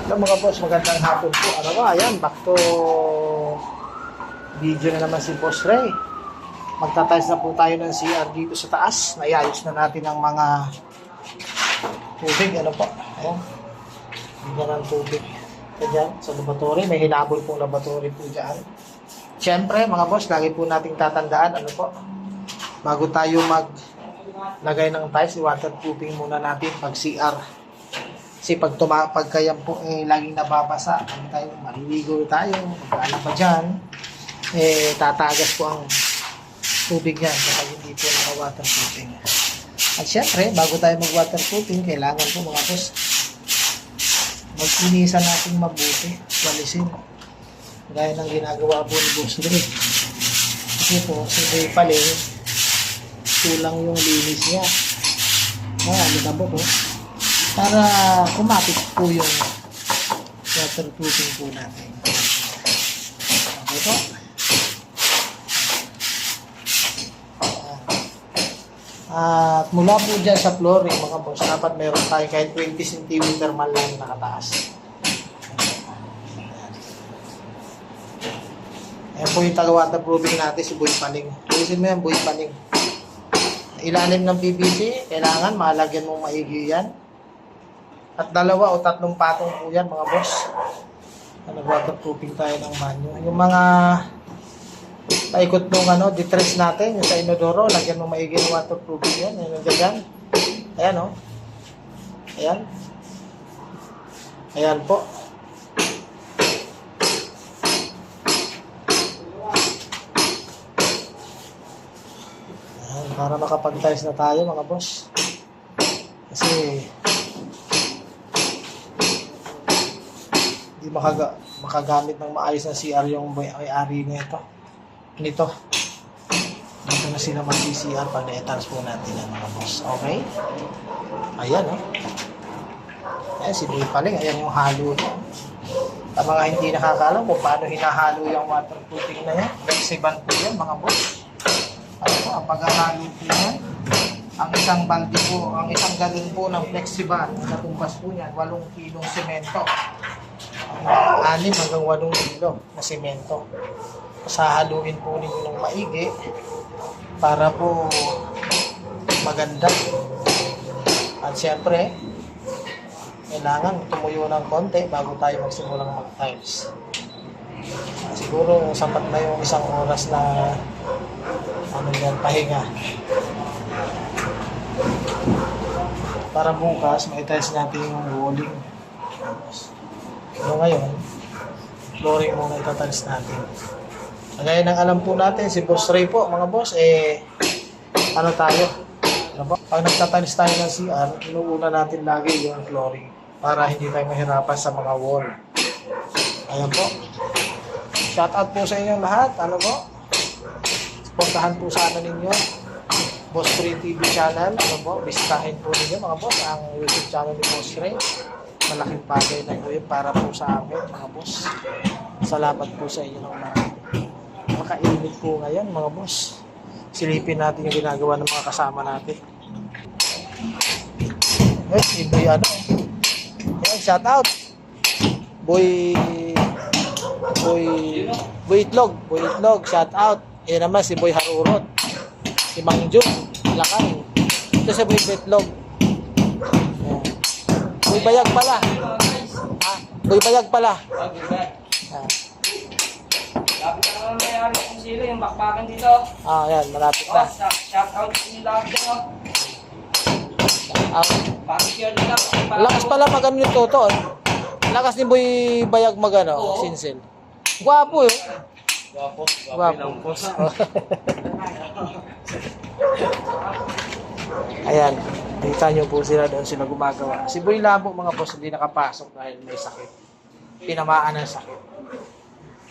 Hello mga boss, magandang hapon po. Ano ba, ayan, back to video na naman si Boss Ray. Magtatiles na po tayo ng CR dito sa taas. Naiayos na natin ang mga tubig. Ano po, ayan. Bigyan ng tubig. Diyan, sa laboratory. May hinabol pong laboratory po dyan. Siyempre, mga boss, lagi po nating tatandaan, ano po, bago tayo maglagay ng tiles, waterproofing muna natin pag CR. Kasi pag kayan po laging nababasa, maliligo tayo, pagkala pa dyan, tatagas po ang tubig yan kapag hindi po naka-waterproofing. At syempre, bago tayo mag-waterproofing, kailangan po mga boss, mag-inisan natin mabuti, walisin. Gaya ng ginagawa po ni Boss Ray. Kasi po, si Paling, kulang yung linis niya. Ano po, para kumapit po yung waterproofing po natin. Okay po. At mula po dyan sa flooring, mga boss, dapat meron tayo kahit 20 cm man lang nakataas. Ayan po yung taga-waterproofing natin, si Boy Paling. Tulisin mo yan, Boy Paling. Ilalim ng PVC, kailangan malagyan mong maigi yan. At 2 o 3 patong po yan, mga boss. Nag-waterproofing tayo ng banyo. Yung mga paikot nung detress natin, yung sa inodoro, lagyan mo maigi yung waterproofing yan. Yung nandiyan. Ayan, o. Ayan. Ayan po. Ayan, para makapag-tiles na tayo, mga boss. Kasi hindi makagamit ng maayos na CR yung may-ari nito. Dito na sila mag-CR pag na-etans po natin yan, mga boss. Okay? Ayan, o. Ayan, si Boy Paling. Ayan yung halo. Sa mga hindi nakakaalam kung paano hinahalo yung waterproofing na yan, flexiban po yan, mga boss. Ano po, ang paghahalo po yan, ang isang balde po, ang isang galon po ng flexiban, ang natumbas po yan, 8 kilong semento. 6 hanggang 8 kilo na semento. Sahaluin po ninyo ng maigi para po maganda. At siyempre, kailangan tumuyo ng konti bago tayo magsimulang mag-tiles. Siguro sapat na yung 1 oras na pahinga. Para bukas, mai-tiles natin yung walling. So ngayon, flooring muna itatiles natin. Gaya ng alam po natin, si Boss Ray po, mga boss, ano tayo? Pag nagtatiles tayo ng CR, inuuna natin lagi yung flooring para hindi tayo mahirapan sa mga wall. Ayan po. Shoutout po sa inyong lahat. Ano po? Supportahan po sana ninyo Boss Ray TV channel. Ano po? Bisitahin po ninyo, mga boss, ang YouTube channel ni Boss Ray. Malaking bagay na po yun para po sa amin, mga boss. Salamat po sa inyo ng marami. Makainit po ngayon, mga boss. Silipin natin yung ginagawa ng mga kasama natin. Si Boy shout out. Boy Itlog, shout out. Yan naman si Boy Harurot. Si Mang Jun, Lakay. Ito si Boy Itlog. Boy Bayag pala. Boy Bayag pala. Lapit na naman may-ari kung sila yung bakbakan dito. Yan, malapit na. Shout out sa inyo lahat dyan. Bakit yun nila? Lakas pala magano ni Toto. Lakas ni Boy Bayag magano, sinsil. Gwapo eh. Gwapo. Ayan, kita nyo po sila doon sila gumagawa. Si Boy Labo, mga boss, hindi nakapasok dahil may sakit. Tinamaan ng sakit.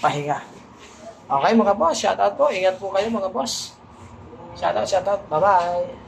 Pahinga. Okay mga boss, shoutout po. Ingat po kayo mga boss. Shoutout. Bye-bye.